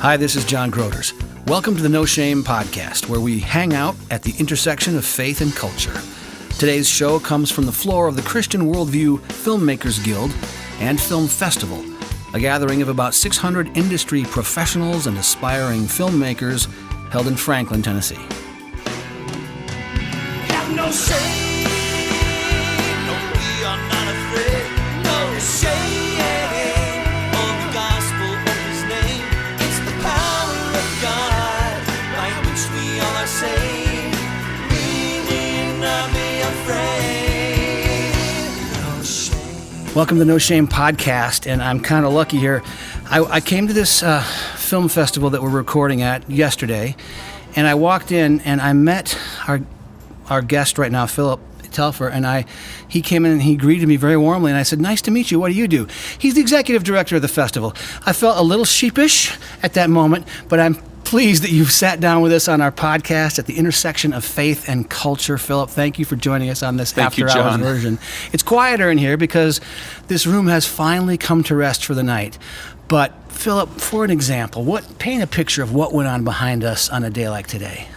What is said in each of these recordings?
Hi, this is John Groders. Welcome to the No Shame Podcast, where we hang out at the intersection of faith and culture. Today's show comes from the floor of the Christian Worldview Filmmakers Guild and Film Festival, a gathering of about 600 industry professionals and aspiring filmmakers held in Franklin, Tennessee. Have no shame, no, we are not afraid, no shame of the gospel of his name. It's the power of God by which we all are saved. We need not be afraid, no shame. Welcome to the No Shame Podcast, and I'm kind of lucky here. I came to this film festival that we're recording at yesterday, and I walked in and I met our guest right now, Phillip, Telfer, and he came in and he greeted me very warmly, and I said, "Nice to meet you. What do you do?" He's the executive director of the festival. I felt a little sheepish at that moment, but I'm pleased that you've sat down with us on our podcast at the intersection of faith and culture. Phillip, thank you for joining us on this after-hours version. It's quieter in here because this room has finally come to rest for the night. But Phillip, for an example, paint a picture of what went on behind us on a day like today.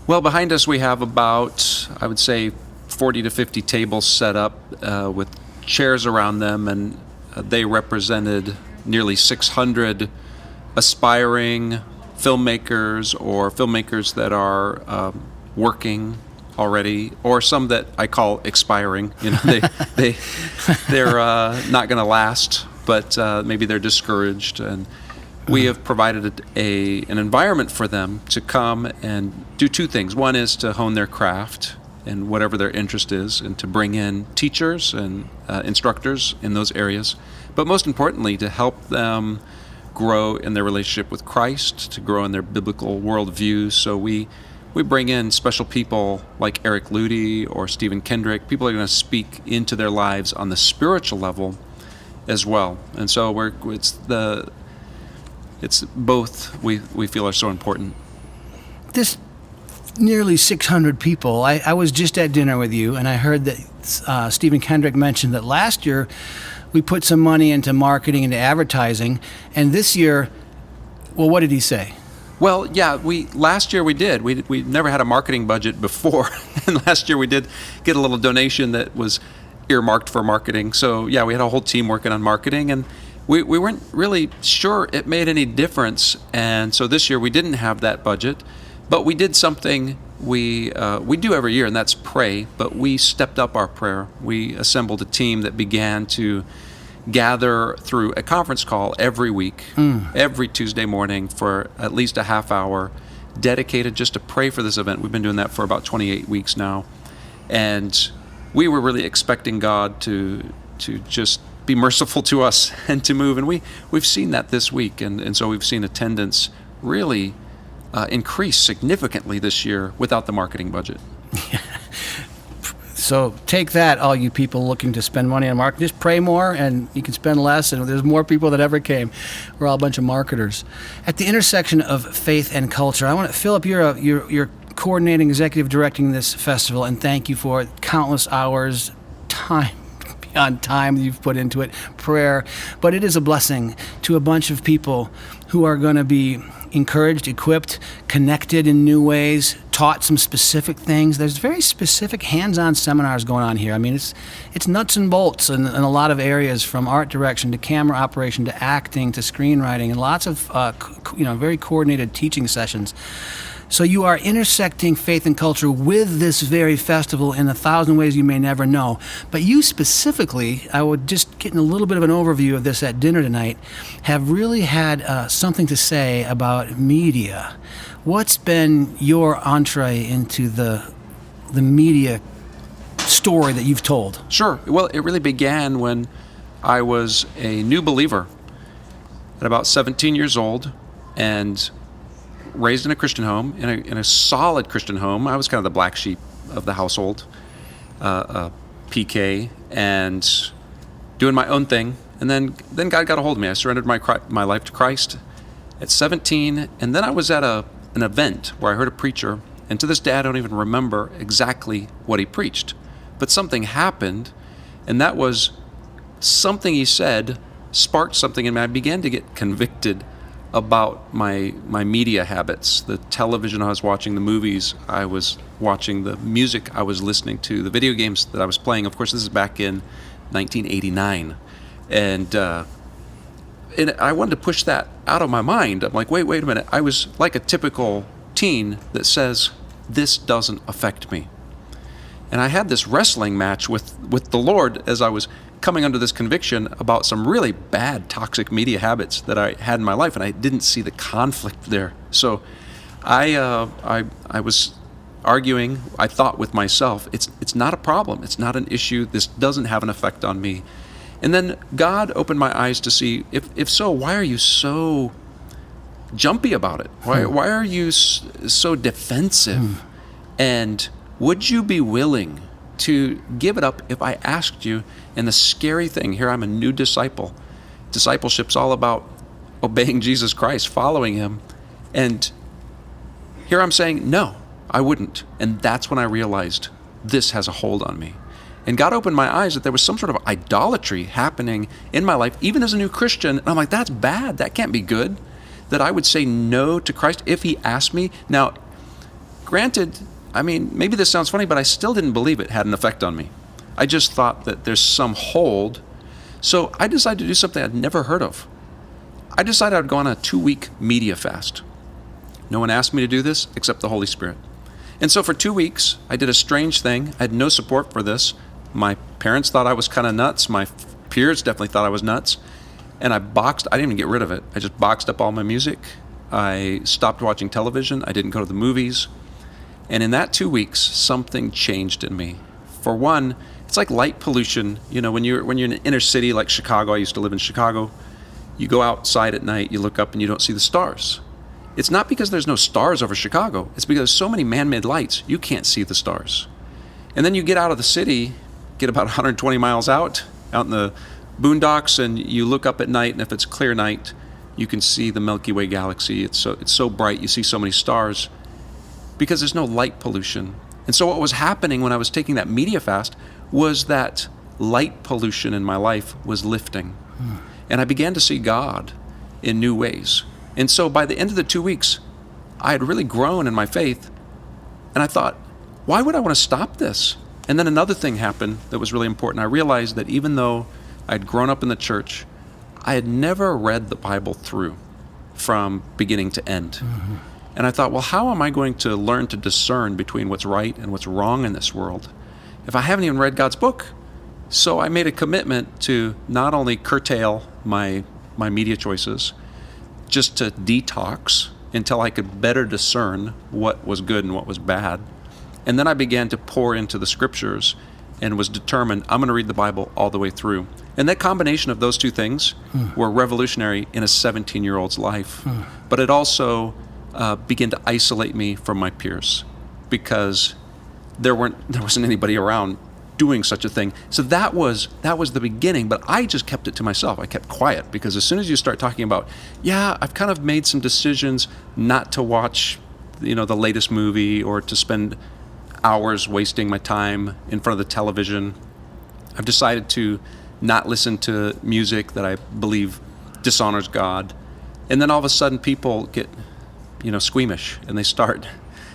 Well, behind us we have about, I would say, 40 to 50 tables set up with chairs around them, and they represented nearly 600 aspiring filmmakers or filmmakers that are working already, or some that I call expiring. You know, they're not going to last, but maybe they're discouraged, and we have provided an environment for them to come and do two things. One is to hone their craft and whatever their interest is, and to bring in teachers and instructors in those areas. But most importantly, to help them grow in their relationship with Christ, to grow in their biblical worldview. So we bring in special people like Eric Ludy or Stephen Kendrick. People are going to speak into their lives on the spiritual level as well. And so it's both we feel are so important. This nearly 600 people, I was just at dinner with you, and I heard that Stephen Kendrick mentioned that last year we put some money into marketing, into advertising, and this year, well, what did he say? Well, yeah, last year we did. We never had a marketing budget before, and last year we did get a little donation that was earmarked for marketing. So yeah, we had a whole team working on marketing, and we weren't really sure it made any difference, and so this year we didn't have that budget, but we did something we do every year, and that's pray. But we stepped up our prayer. We assembled a team that began to gather through a conference call every week, every Tuesday morning for at least a half hour, dedicated just to pray for this event. We've been doing that for about 28 weeks now, and we were really expecting God to just be merciful to us and to move, and we've seen that this week, and so we've seen attendance really increase significantly this year without the marketing budget. So take that, all you people looking to spend money on marketing. Just pray more and you can spend less, and there's more people that ever came. We're all a bunch of marketers. At the intersection of faith and culture, I want to, Phillip, you're coordinating, executive directing this festival, and thank you for countless hours, time beyond time you've put into it, prayer. But it is a blessing to a bunch of people who are going to be encouraged, equipped, connected in new ways, taught some specific things. There's very specific hands-on seminars going on here. I mean, it's nuts and bolts in a lot of areas, from art direction to camera operation to acting to screenwriting, and lots of very coordinated teaching sessions. So you are intersecting faith and culture with this very festival in 1,000 ways you may never know. But you specifically, I would just getting a little bit of an overview of this at dinner tonight, have really had something to say about media. What's been your entree into the media story that you've told? Sure. Well, it really began when I was a new believer at about 17 years old, and raised in a Christian home, in a solid Christian home. I was kind of the black sheep of the household, PK, and doing my own thing. And then God got a hold of me. I surrendered my life to Christ at 17, and then I was at an event where I heard a preacher, and to this day I don't even remember exactly what he preached, but something happened, and that was something he said sparked something in me. I began to get convicted about my media habits, the television I was watching, the movies I was watching, the music I was listening to, the video games that I was playing. Of course, this is back in 1989. And I wanted to push that out of my mind. I'm like, wait a minute. I was like a typical teen that says, this doesn't affect me. And I had this wrestling match with the Lord as I was coming under this conviction about some really bad toxic media habits that I had in my life, and I didn't see the conflict there. So I was arguing, I thought with myself, it's not a problem, it's not an issue, this doesn't have an effect on me. And then God opened my eyes to see, if so, why are you so jumpy about it? Why are you so defensive? And would you be willing to give it up if I asked you? And the scary thing, here I'm a new disciple. Discipleship's all about obeying Jesus Christ, following him. And here I'm saying, no, I wouldn't. And that's when I realized this has a hold on me. And God opened my eyes that there was some sort of idolatry happening in my life, even as a new Christian. And I'm like, that's bad. That can't be good. That I would say no to Christ if he asked me. Now, granted, I mean, maybe this sounds funny, but I still didn't believe it had an effect on me. I just thought that there's some hold. So I decided to do something I'd never heard of. I decided I'd go on a 2-week media fast. No one asked me to do this except the Holy Spirit. And so for 2 weeks, I did a strange thing. I had no support for this. My parents thought I was kind of nuts. My peers definitely thought I was nuts. And I didn't even get rid of it. I just boxed up all my music. I stopped watching television. I didn't go to the movies. And in that 2 weeks, something changed in me. For one, it's like light pollution. You know, when you're in an inner city like Chicago, I used to live in Chicago, you go outside at night, you look up and you don't see the stars. It's not because there's no stars over Chicago. It's because there's so many man-made lights, you can't see the stars. And then you get out of the city, get about 120 miles out in the boondocks, and you look up at night, and if it's clear night, you can see the Milky Way galaxy. It's so bright, you see so many stars because there's no light pollution. And so what was happening when I was taking that media fast was that light pollution in my life was lifting. And I began to see God in new ways. And so by the end of the 2 weeks, I had really grown in my faith. And I thought, why would I want to stop this? And then another thing happened that was really important. I realized that even though I'd grown up in the church, I had never read the Bible through from beginning to end. And I thought, well, how am I going to learn to discern between what's right and what's wrong in this world if I haven't even read God's book? So I made a commitment to not only curtail my media choices, just to detox until I could better discern what was good and what was bad. And then I began to pour into the scriptures and was determined, I'm going to read the Bible all the way through. And that combination of those two things were revolutionary in a 17-year-old's life. But it also began to isolate me from my peers because there wasn't anybody around doing such a thing. So that was the beginning, but I just kept it to myself. I kept quiet because as soon as you start talking about, yeah, I've kind of made some decisions not to watch, the latest movie or to spend hours wasting my time in front of the television. I've decided to not listen to music that I believe dishonors God. And then all of a sudden people get, squeamish and they start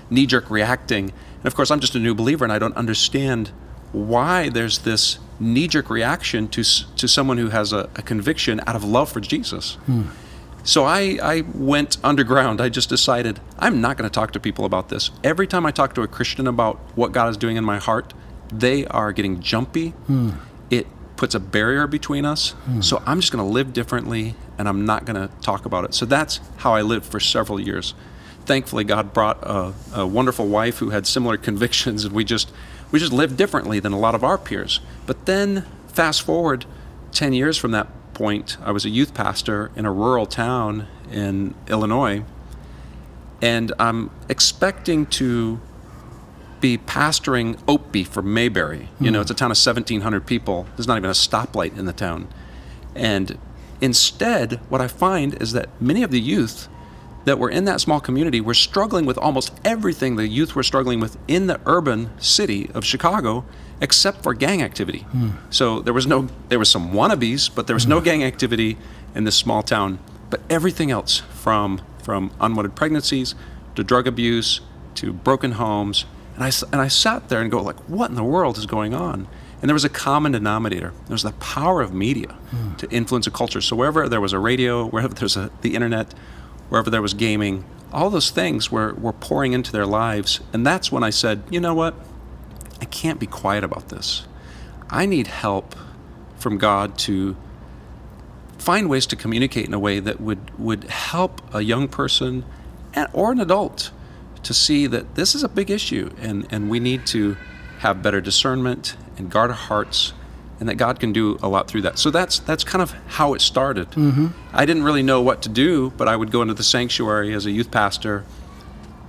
knee-jerk reacting. And of course, I'm just a new believer and I don't understand why there's this knee-jerk reaction to someone who has a conviction out of love for Jesus. So I went underground. I just decided I'm not going to talk to people about this. Every time I talk to a Christian about what God is doing in my heart, they are getting jumpy. It puts a barrier between us. So I'm just going to live differently and I'm not going to talk about it. So that's how I lived for several years. Thankfully, God brought a wonderful wife who had similar convictions, and we just lived differently than a lot of our peers. But then fast forward 10 years from that point, I was a youth pastor in a rural town in Illinois, and I'm expecting to be pastoring Opie from Mayberry. It's a town of 1,700 people. There's not even a stoplight in the town. And instead, what I find is that many of the youth that were in that small community were struggling with almost everything the youth were struggling with in the urban city of Chicago, except for gang activity. So there was some wannabes, but there was no gang activity in this small town. But everything else, from unwanted pregnancies to drug abuse to broken homes, and I sat there and go like, what in the world is going on? And there was a common denominator. There was the power of media to influence a culture. So wherever there was a radio, wherever there was the internet, wherever there was gaming, all those things were pouring into their lives. And that's when I said, you know what? I can't be quiet about this. I need help from God to find ways to communicate in a way that would help a young person or an adult to see that this is a big issue, and we need to have better discernment and guard our hearts, and that God can do a lot through that. So that's kind of how it started. I didn't really know what to do, but I would go into the sanctuary as a youth pastor,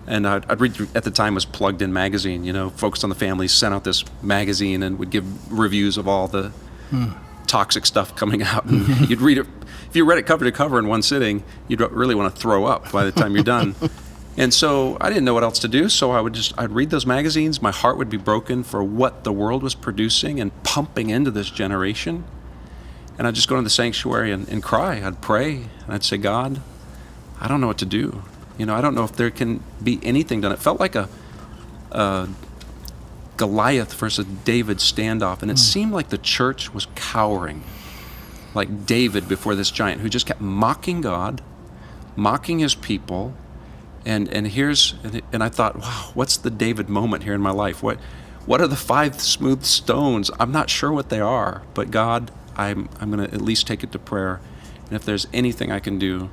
and I'd read, at the time was Plugged In magazine, focused on the families, sent out this magazine and would give reviews of all the toxic stuff coming out. And you'd read it. If you read it cover to cover in one sitting, you'd really want to throw up by the time you're done. And so I didn't know what else to do, so I'd read those magazines. My heart would be broken for what the world was producing and pumping into this generation. And I'd just go into the sanctuary and cry. I'd pray, and I'd say, God, I don't know what to do. I don't know if there can be anything done. It felt like a Goliath versus David standoff, and it seemed like the church was cowering, like David before this giant who just kept mocking God, mocking his people. And I thought, wow, what's the David moment here in my life? What are the 5 smooth stones? I'm not sure what they are, but God, I'm going to at least take it to prayer. And if there's anything I can do,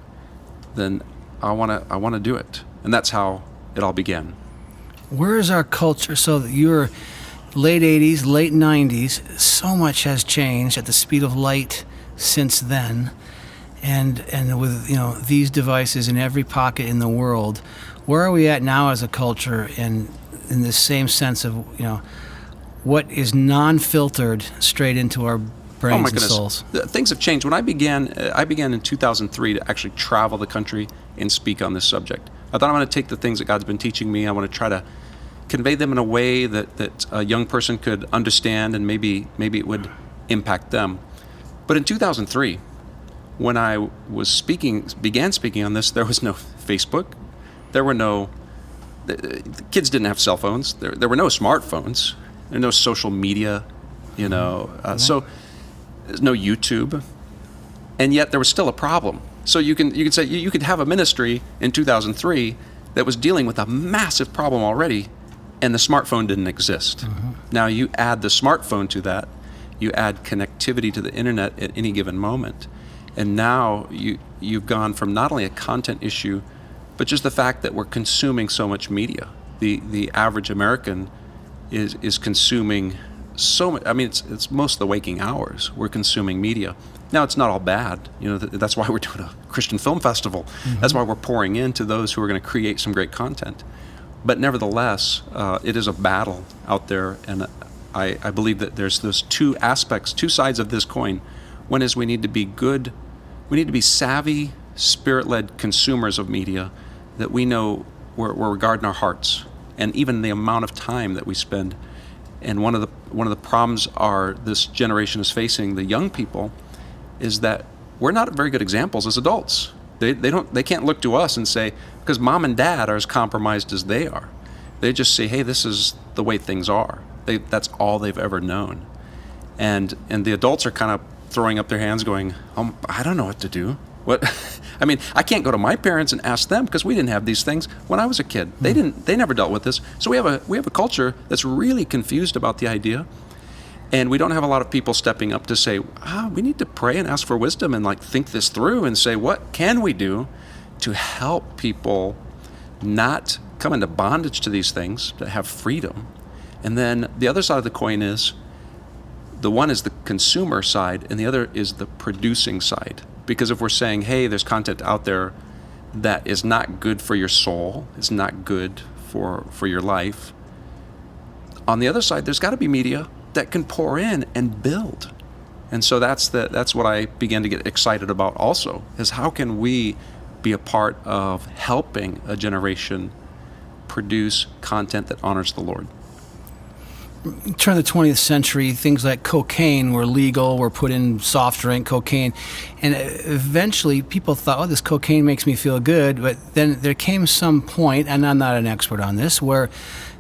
then I want to do it. And that's how it all began. Where is our culture? So that you're late 80s, late 90s, so much has changed at the speed of light since then. And with these devices in every pocket in the world, where are we at now as a culture in the same sense of what is non-filtered straight into our brains oh my and goodness. souls? Things have changed. When I began in 2003 to actually travel the country and speak on this subject. I thought I'm going to take the things that God's been teaching me. I want to try to convey them in a way that a young person could understand, and maybe it would impact them. But in 2003. When I began speaking on this, there was no Facebook. The kids didn't have cell phones. There were no smartphones. There were no social media, so there's no YouTube. And yet there was still a problem. So you could say you could have a ministry in 2003 that was dealing with a massive problem already, and the smartphone didn't exist. Now you add the smartphone to that, you add connectivity to the internet at any given moment. And now you've gone from not only a content issue, but just the fact that we're consuming so much media. The average American is consuming so much. I mean, it's most of the waking hours we're consuming media. Now, it's not all bad. That's why we're doing a Christian film festival. That's why we're pouring into those who are going to create some great content. But nevertheless, it is a battle out there, and I believe that there's those two aspects, two sides of this coin. One is we need to be good. We need to be savvy, spirit-led consumers of media, that we know we're guarding our hearts, and even the amount of time that we spend. And one of the problems this generation is facing, the young people, is that we're not very good examples as adults. They can't look to us and say, because mom and dad are as compromised as they are. They just say, hey, this is the way things are. That's all they've ever known. And the adults are kind of throwing up their hands going, I don't know what to do. I mean, I can't go to my parents and ask them because we didn't have these things when I was a kid. They never dealt with this. So we have a culture that's really confused about the idea. And we don't have a lot of people stepping up to say, we need to pray and ask for wisdom and think this through and say, what can we do to help people not come into bondage to these things, to have freedom? And then the other side of the coin is, the one is the consumer side, and the other is the producing side. Because if we're saying, hey, there's content out there that is not good for your soul, it's not good for your life, on the other side, there's got to be media that can pour in and build. And so that's what I began to get excited about also, is how can we be a part of helping a generation produce content that honors the Lord? turn of the 20th century, things like cocaine were legal, were put in soft drink, cocaine. And eventually people thought, oh, this cocaine makes me feel good. But then there came some point, and I'm not an expert on this, where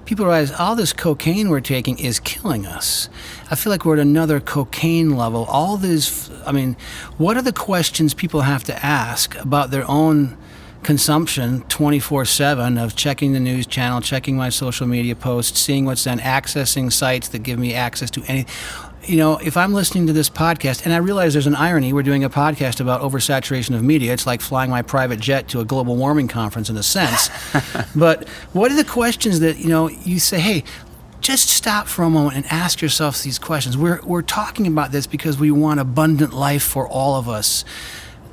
people realize all this cocaine we're taking is killing us. I feel like we're at another cocaine level. All this, I mean, what are the questions people have to ask about their own consumption 24/7 of checking the news channel, checking my social media posts, seeing what's done, accessing sites that give me access to any. You know, if I'm listening to this podcast, and I realize there's an irony, we're doing a podcast about oversaturation of media. It's like flying my private jet to a global warming conference in a sense. But what are the questions that, you know, you say, hey, just stop for a moment and ask yourself these questions. We're talking about this because we want abundant life for all of us.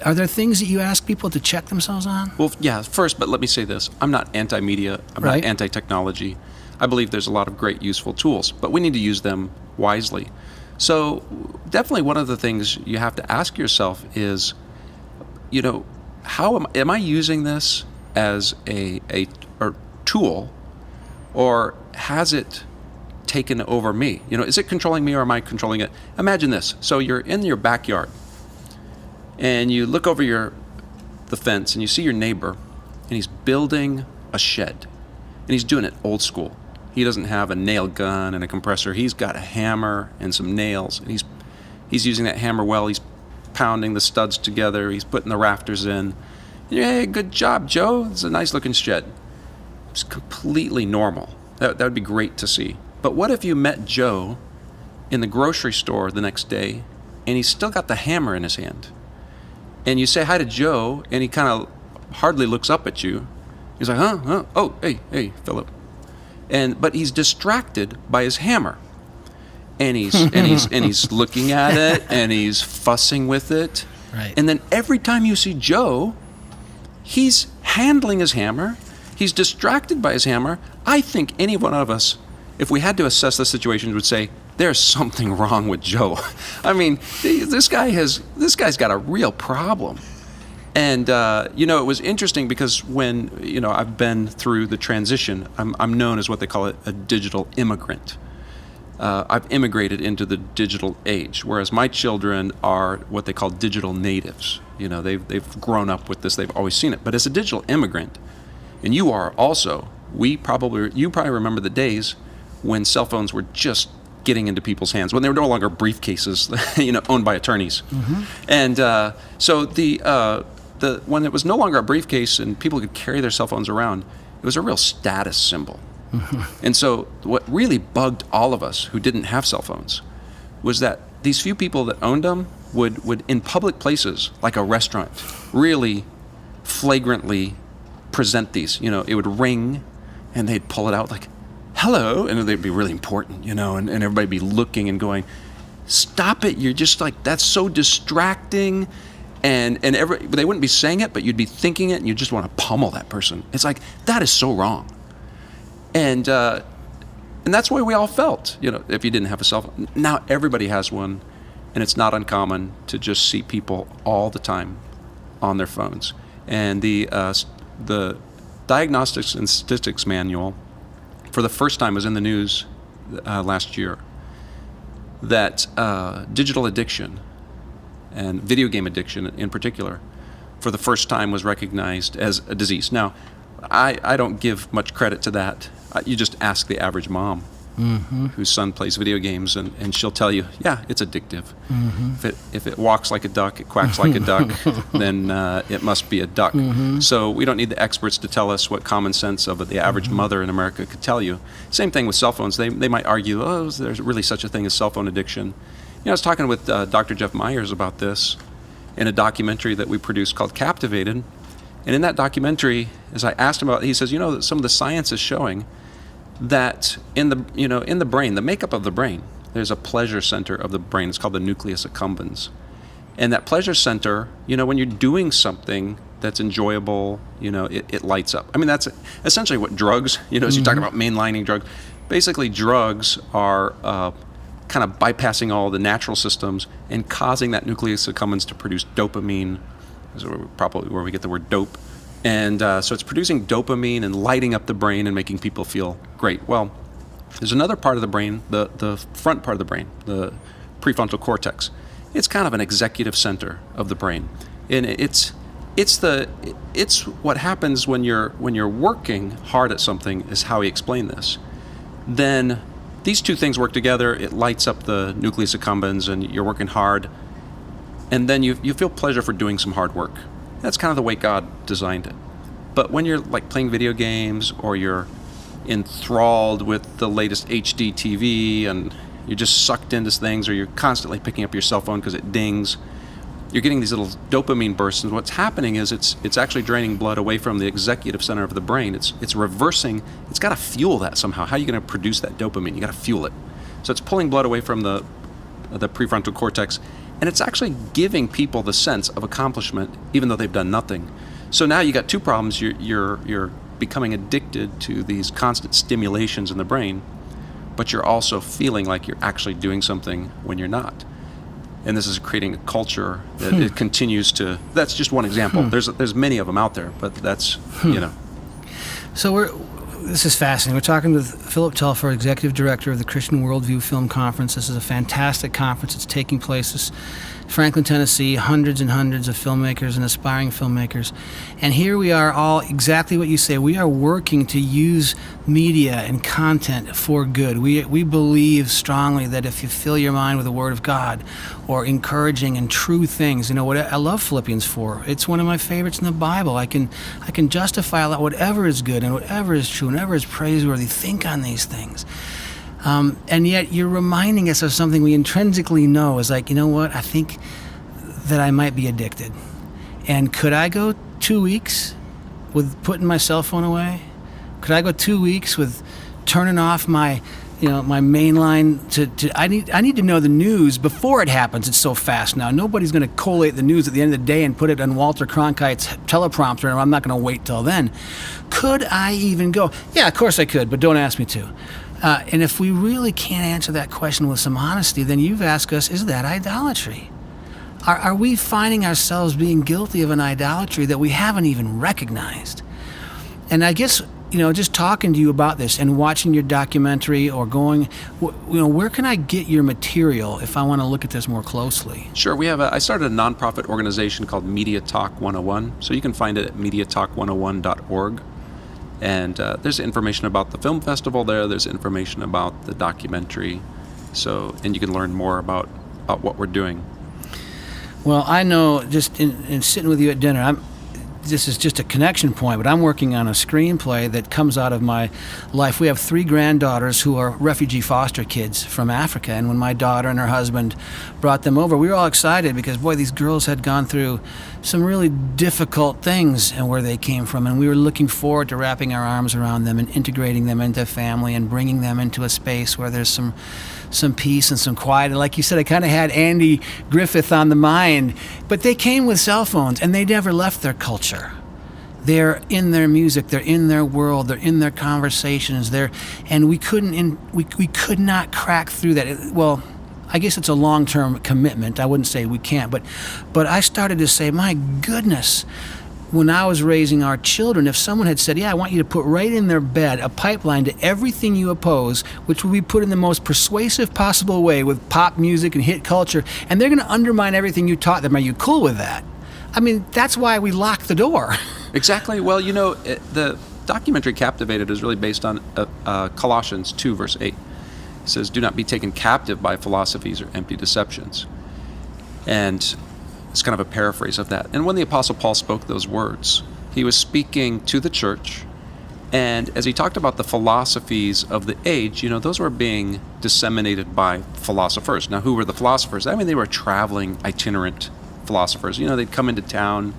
Are there things that you ask people to check themselves on? Well, yeah, first, but let me say this. I'm not anti-media. I'm Right. not anti-technology. I believe there's a lot of great useful tools, but we need to use them wisely. So definitely one of the things you have to ask yourself is, you know, how am I using this as a tool, or has it taken over me? You know, is it controlling me or am I controlling it? Imagine this. So you're in your backyard and you look over the fence and you see your neighbor, and he's building a shed, and he's doing it old school. He doesn't have a nail gun and a compressor. He's got a hammer and some nails, and he's using that hammer well. He's pounding the studs together. He's putting the rafters in. Hey, good job, Joe. It's a nice looking shed. It's completely normal. That would be great to see. But what if you met Joe in the grocery store the next day, and he's still got the hammer in his hand? And you say hi to Joe, and he kind of hardly looks up at you. He's like, huh? Oh, hey, Phillip. But he's distracted by his hammer. And he's looking at it, and he's fussing with it. Right. And then every time you see Joe, he's handling his hammer. He's distracted by his hammer. I think any one of us, if we had to assess the situation, would say, there's something wrong with Joe. I mean, this guy's got a real problem. And, you know, it was interesting because when, you know, I've been through the transition, I'm known as what they call a digital immigrant. I've immigrated into the digital age, whereas my children are what they call digital natives. You know, they've grown up with this, they've always seen it. But as a digital immigrant, and you are also, you probably remember the days when cell phones were just getting into people's hands, when they were no longer briefcases, you know, owned by attorneys. Mm-hmm. And so when it was no longer a briefcase and people could carry their cell phones around, it was a real status symbol. Mm-hmm. And so what really bugged all of us who didn't have cell phones was that these few people that owned them would in public places, like a restaurant, really flagrantly present these. You know, it would ring and they'd pull it out like, hello, and they'd be really important, you know, and everybody'd be looking and going, stop it, you're just like, that's so distracting. And they wouldn't be saying it, but you'd be thinking it, and you just want to pummel that person. It's like, that is so wrong. And that's the way we all felt, you know, if you didn't have a cell phone. Now everybody has one, and it's not uncommon to just see people all the time on their phones. And the Diagnostics and Statistics Manual, for the first time, was in the news last year, that digital addiction and video game addiction in particular, for the first time was recognized as a disease. Now, I don't give much credit to that. You just ask the average mom whose son plays video games, and she'll tell you, yeah, it's addictive. Mm-hmm. If it walks like a duck, it quacks like a duck, then it must be a duck. Mm-hmm. So we don't need the experts to tell us what common sense of the average mother in America could tell you. Same thing with cell phones. They might argue, oh, there's really such a thing as cell phone addiction. You know, I was talking with Dr. Jeff Myers about this in a documentary that we produced called Captivated. And in that documentary, as I asked him about, he says, you know, that some of the science is showing that in the brain, the makeup of the brain, there's a pleasure center of the brain. It's called the nucleus accumbens. And that pleasure center, you know, when you're doing something that's enjoyable, you know, it lights up. I mean, that's essentially what drugs, you know, as you talk about mainlining drugs, basically drugs are kind of bypassing all the natural systems and causing that nucleus accumbens to produce dopamine. This is probably where we get the word dope. And so it's producing dopamine and lighting up the brain and making people feel great. Well, There's another part of the brain, the front part of the brain, the prefrontal cortex. It's kind of an executive center of the brain, and it's what happens when you're working hard at something, is how he explained this. Then these two things work together. It lights up the nucleus accumbens, and you're working hard, and then you feel pleasure for doing some hard work. That's kind of the way God designed it. But when you're like playing video games, or you're enthralled with the latest HD TV, and you're just sucked into things, or you're constantly picking up your cell phone because it dings, you're getting these little dopamine bursts, and what's happening is it's actually draining blood away from the executive center of the brain. It's reversing. It's got to fuel that somehow. How are you going to produce that dopamine? You got to fuel it. So it's pulling blood away from the prefrontal cortex, and it's actually giving people the sense of accomplishment, even though they've done nothing. So now you got two problems. You're becoming addicted to these constant stimulations in the brain, but you're also feeling like you're actually doing something when you're not. And this is creating a culture that it continues to. That's just one example. There's many of them out there, but that's So this is fascinating. We're talking with Phillip Telfer, Executive Director of the Christian Worldview Film Conference. This is a fantastic conference. It's taking place in Franklin, Tennessee, hundreds and hundreds of filmmakers and aspiring filmmakers. And here we are, all exactly what you say. We are working to use media and content for good. We believe strongly that if you fill your mind with the Word of God, or encouraging and true things, what I love Philippians 4. It's one of my favorites in the Bible. I can justify whatever is good and whatever is true, and whatever is praiseworthy. Think on these things. And yet you're reminding us of something we intrinsically know is like, I think that I might be addicted. And could I go 2 weeks with putting my cell phone away? Could I go 2 weeks with turning off my mainline I need to know the news before it happens. It's so fast now. Nobody's going to collate the news at the end of the day and put it on Walter Cronkite's teleprompter, and I'm not going to wait till then. Could I even go? Yeah, of course I could, but don't ask me to. And if we really can't answer that question with some honesty, then you've asked us, is that idolatry? Are we finding ourselves being guilty of an idolatry that we haven't even recognized? And I guess, just talking to you about this and watching your documentary, or going, where can I get your material if I want to look at this more closely? Sure. I started a nonprofit organization called Media Talk 101, so you can find it at mediatalk101.org. And there's information about the film festival there. There's information about the documentary. And you can learn more about what we're doing. Well, I know just in sitting with you at dinner, this is just a connection point, but I'm working on a screenplay that comes out of my life. We have 3 granddaughters who are refugee foster kids from Africa, and when my daughter and her husband brought them over, we were all excited because, boy, these girls had gone through some really difficult things and where they came from, and we were looking forward to wrapping our arms around them and integrating them into family and bringing them into a space where there's some peace and some quiet. And like you said, I kind of had Andy Griffith on the mind, but they came with cell phones and they never left their culture. They're in their music, they're in their world, they're in their conversations, and we could not crack through that. Well, I guess it's a long-term commitment. I wouldn't say we can't, but I started to say, my goodness, when I was raising our children, if someone had said, I want you to put right in their bed a pipeline to everything you oppose, which will be put in the most persuasive possible way with pop music and hit culture, and they're going to undermine everything you taught them, are you cool with that? I mean, that's why we locked the door. Exactly. Well, the documentary Captivated is really based on Colossians 2, verse 8. It says, do not be taken captive by philosophies or empty deceptions. And it's kind of a paraphrase of that. And when the Apostle Paul spoke those words, he was speaking to the church. And as he talked about the philosophies of the age, those were being disseminated by philosophers. Now, who were the philosophers? I mean, they were traveling, itinerant philosophers. They'd come into town.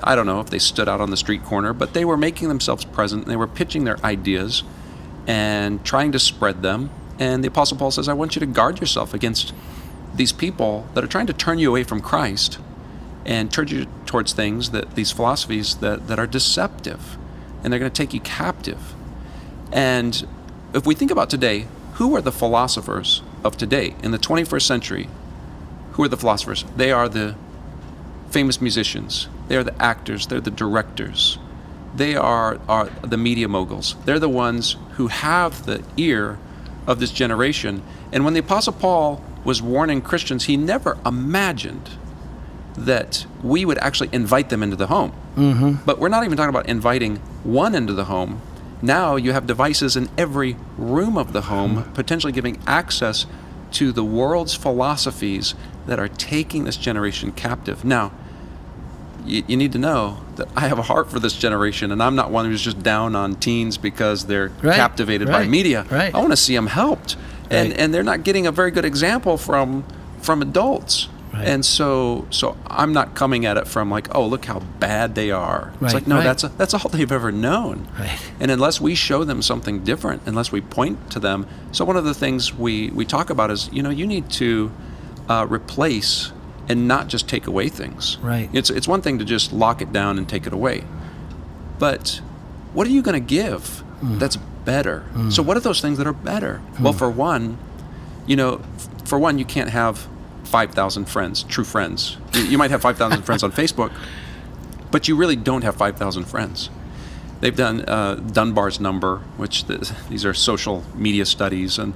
I don't know if they stood out on the street corner, but they were making themselves present. They were pitching their ideas and trying to spread them. And the Apostle Paul says, I want you to guard yourself against these people that are trying to turn you away from Christ and turn you towards things, these philosophies that are deceptive, and they're going to take you captive. And if we think about today, who are the philosophers of today in the 21st century? Who are the philosophers? They are the famous musicians. They are the actors. They're the directors. they are the media moguls. They're the ones who have the ear of this generation. And when the Apostle Paul was warning Christians, he never imagined that we would actually invite them into the home. But we're not even talking about inviting one into the home. Now you have devices in every room of the home, potentially giving access to the world's philosophies that are taking this generation captive. Now, you need to know that I have a heart for this generation, and I'm not one who's just down on teens because they're captivated by media. I want to see them helped, and they're not getting a very good example from adults. And so I'm not coming at it from like, oh, look how bad they are. It's like, no, that's all they've ever known. And unless we show them something different, unless we point to them. So one of the things we talk about is, you need to replace and not just take away things. It's one thing to just lock it down and take it away. But what are you going to give that's better? So what are those things that are better? Well, for one, you can't have 5,000 friends, true friends. You might have 5,000 friends on Facebook, but you really don't have 5,000 friends. They've done Dunbar's number, which these are social media studies, and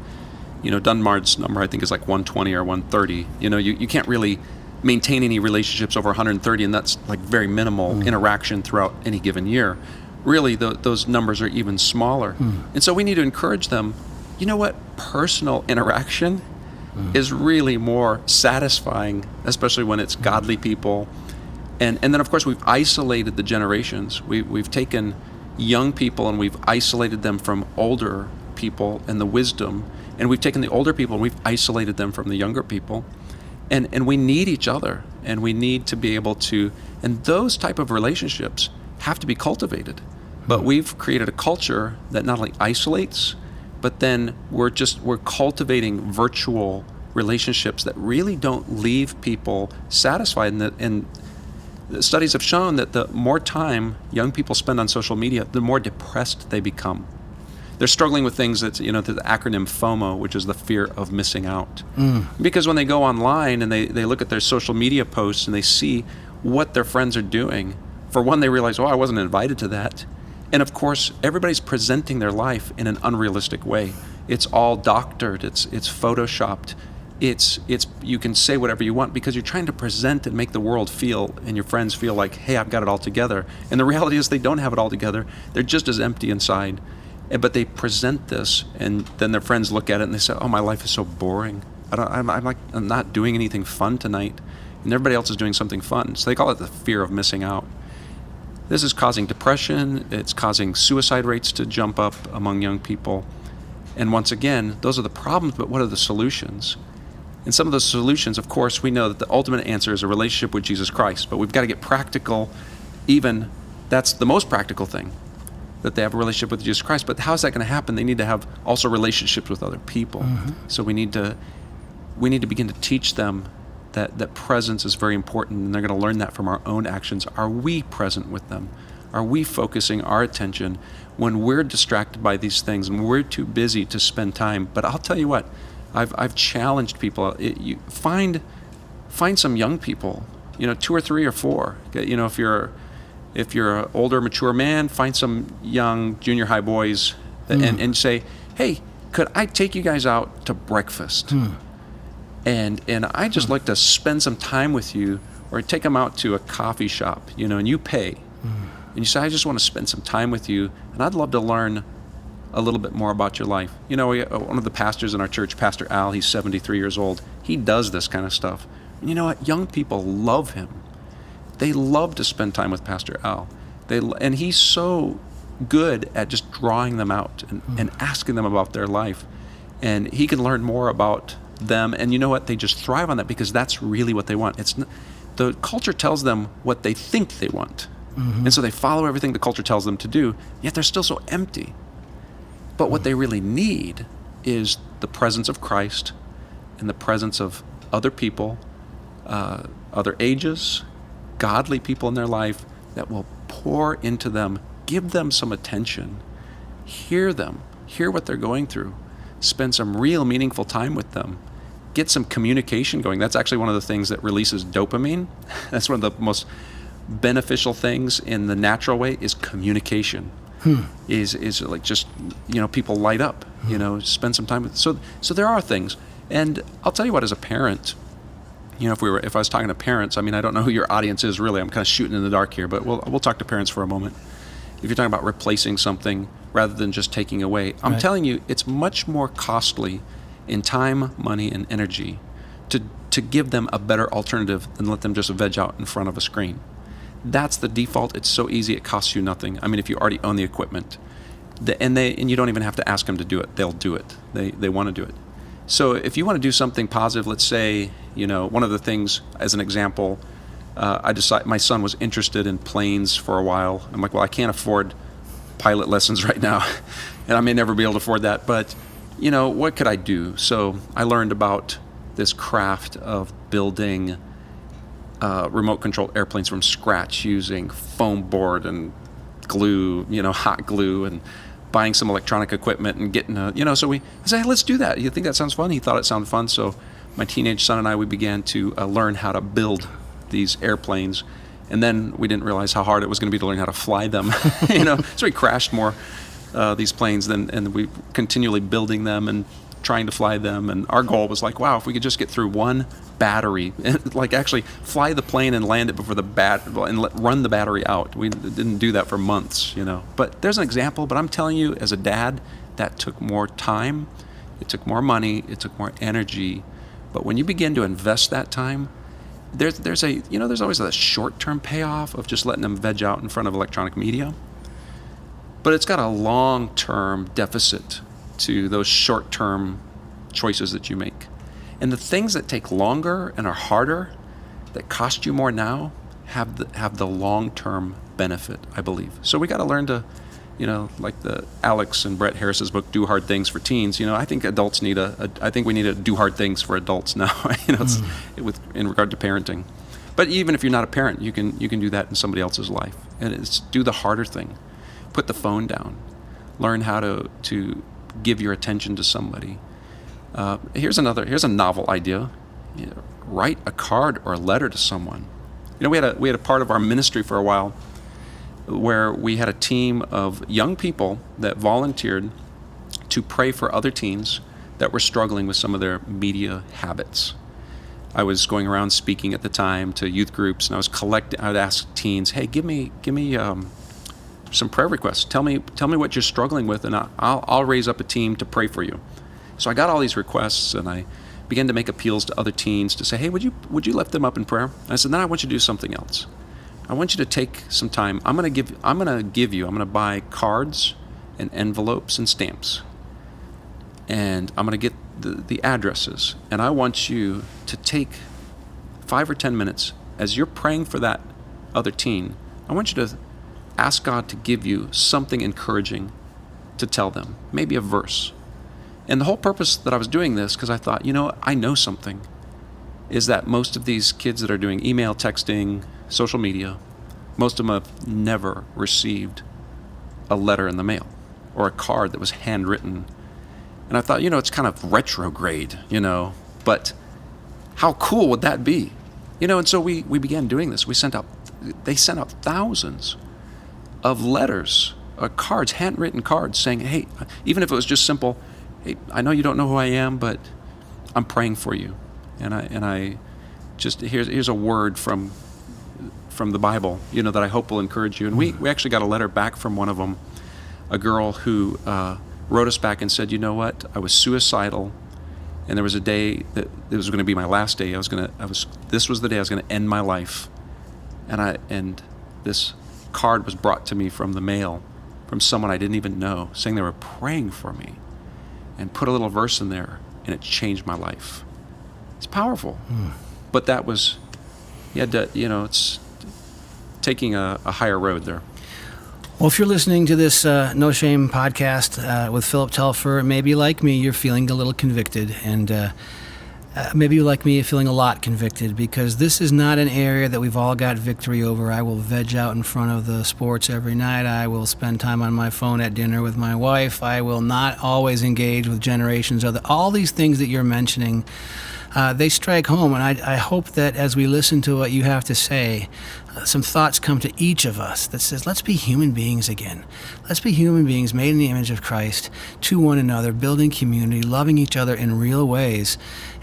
Dunbar's number I think is like 120 or 130. You can't really maintain any relationships over 130, and that's like very minimal interaction throughout any given year. Really, those numbers are even smaller. And so we need to encourage them. You know what? Personal interaction is really more satisfying, especially when it's godly people. And then, of course, we've isolated the generations. We've taken young people and we've isolated them from older people and the wisdom. And we've taken the older people and we've isolated them from the younger people. And we need each other. And we need to be able to, and those type of relationships have to be cultivated. But we've created a culture that not only isolates, but then we're cultivating virtual relationships that really don't leave people satisfied. And the studies have shown that the more time young people spend on social media, the more depressed they become. They're struggling with things that, the acronym FOMO, which is the fear of missing out. Because when they go online and they look at their social media posts and they see what their friends are doing, for one, they realize, oh, I wasn't invited to that. And of course, everybody's presenting their life in an unrealistic way. It's all doctored, it's photoshopped, it's you can say whatever you want because you're trying to present and make the world feel and your friends feel like, hey, I've got it all together. And the reality is they don't have it all together. They're just as empty inside. But they present this, and then their friends look at it and they say, oh, my life is so boring. I'm not doing anything fun tonight, and everybody else is doing something fun. So they call it the fear of missing out. This is causing depression. It's causing suicide rates to jump up among young people. And once again, those are the problems, but what are the solutions? And some of the solutions, of course, we know that the ultimate answer is a relationship with Jesus Christ, but we've got to get practical. Even that's the most practical thing, that they have a relationship with Jesus Christ. But how is that going to happen? They need to have also relationships with other people. So we need to begin to teach them that presence is very important, and they're going to learn that from our own actions. Are we present with them? Are we focusing our attention when we're distracted by these things and we're too busy to spend time? But I'll tell you what, I've challenged people. You find some young people, 2 or 3 or 4. If you're an older, mature man, find some young junior high boys and say, hey, could I take you guys out to breakfast? And I just like to spend some time with you, or take them out to a coffee shop, and you pay. And you say, I just want to spend some time with you, and I'd love to learn a little bit more about your life. One of the pastors in our church, Pastor Al, he's 73 years old. He does this kind of stuff. And you know what? Young people love him. They love to spend time with Pastor Al. And he's so good at just drawing them out and asking them about their life. And he can learn more about them. And you know what? They just thrive on that because that's really what they want. The culture tells them what they think they want. And so they follow everything the culture tells them to do, yet they're still so empty. But what they really need is the presence of Christ and the presence of other people, other ages, godly people in their life that will pour into them, give them some attention, hear them, hear what they're going through, spend some real meaningful time with them, get some communication going. That's actually one of the things that releases dopamine. That's one of the most beneficial things in the natural way is communication. Is like just, people light up, spend some time with. So there are things. And I'll tell you what, as a parent, if I was talking to parents, I mean, I don't know who your audience is really. I'm kind of shooting in the dark here, but we'll talk to parents for a moment. If you're talking about replacing something rather than just taking away, I'm telling you, it's much more costly in time, money, and energy to give them a better alternative than let them just veg out in front of a screen. That's the default. It's so easy. It costs you nothing. I mean, if you already own the equipment, and you don't even have to ask them to do it. They'll do it. They want to do it. So if you want to do something positive, let's say, one of the things, as an example, I decided my son was interested in planes for a while. I'm like, well, I can't afford pilot lessons right now, and I may never be able to afford that. But, what could I do? So I learned about this craft of building remote-controlled airplanes from scratch using foam board and glue, hot glue, and buying some electronic equipment and getting I said, hey, let's do that. You think that sounds fun? He thought it sounded fun. So my teenage son and I, we began to learn how to build these airplanes. And then we didn't realize how hard it was going to be to learn how to fly them. So we crashed more these planes and we continually building them and trying to fly them. And our goal was like, wow, if we could just get through one battery, like actually fly the plane and land it before run the battery out. We didn't do that for months, But there's an example. But I'm telling you, as a dad, that took more time, it took more money, it took more energy. But when you begin to invest that time, there's always a short-term payoff of just letting them veg out in front of electronic media. But it's got a long-term deficit to those short-term choices that you make. And the things that take longer and are harder, that cost you more now, have the long-term benefit, I believe. So we got to learn to, like the Alex and Brett Harris's book, Do Hard Things for Teens. I think adults I think we need to do hard things for adults now. In regard to parenting. But even if you're not a parent, you can do that in somebody else's life. And it's do the harder thing. Put the phone down. Learn how to give your attention to somebody. Here's a novel idea. Write a card or a letter to someone. We had a part of our ministry for a while where we had a team of young people that volunteered to pray for other teens that were struggling with some of their media habits. I was going around speaking at the time to youth groups, and I would ask teens, hey, give me some prayer requests. Tell me what you're struggling with, and I'll raise up a team to pray for you. So I got all these requests, and I began to make appeals to other teens to say, hey, would you lift them up in prayer? And I said, then I want you to do something else. I want you to take some time. I'm going to buy cards and envelopes and stamps. And I'm going to get the addresses. And I want you to take 5 or 10 minutes as you're praying for that other teen. I want you to ask God to give you something encouraging to tell them, maybe a verse. And the whole purpose that I was doing this, because I thought, I know something, is that most of these kids that are doing email, texting, social media, most of them have never received a letter in the mail or a card that was handwritten. And I thought, it's kind of retrograde, but how cool would that be? And so we began doing this. They sent out thousands of letters, cards, handwritten cards saying, hey, even if it was just simple, hey, I know you don't know who I am, but I'm praying for you. And I just, here's a word from the Bible, that I hope will encourage you. And we actually got a letter back from one of them, a girl who wrote us back and said, you know what, I was suicidal, and there was a day that it was going to be my last day. This was the day I was going to end my life. And this card was brought to me from the mail from someone I didn't even know, saying they were praying for me, and put a little verse in there, and it changed my life. It's powerful. But that was, it's taking a higher road there. Well, if you're listening to this No Shame podcast with Phillip Telfer, maybe like me, you're feeling a little convicted, and maybe you like me, feeling a lot convicted, because this is not an area that we've all got victory over. I will veg out in front of the sports every night. I will spend time on my phone at dinner with my wife. I will not always engage with generations. All these things that you're mentioning, they strike home, and I hope that as we listen to what you have to say, some thoughts come to each of us that says, let's be human beings again. Let's be human beings made in the image of Christ to one another, building community, loving each other in real ways.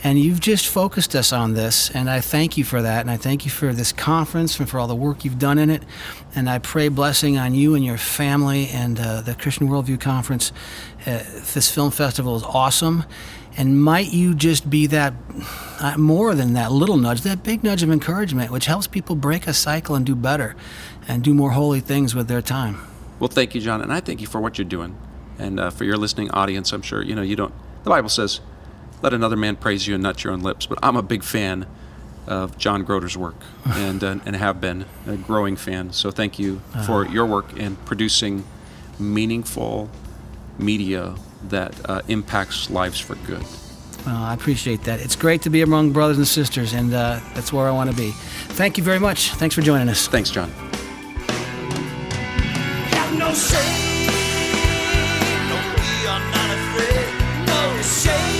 And you've just focused us on this, and I thank you for that, and I thank you for this conference and for all the work you've done in it. And I pray blessing on you and your family and the Christian Worldview Conference. This film festival is awesome. And might you just be that, more than that little nudge, that big nudge of encouragement, which helps people break a cycle and do better and do more holy things with their time. Well, thank you, John, and I thank you for what you're doing. And for your listening audience, I'm sure, you don't, the Bible says, let another man praise you and not your own lips. But I'm a big fan of John Groder's work and have been a growing fan. So thank you for your work in producing meaningful media that impacts lives for good. Well, I appreciate that. It's great to be among brothers and sisters, and that's where I want to be. Thank you very much. Thanks for joining us. Thanks, John. Have no shame, no, we are not afraid, no shame.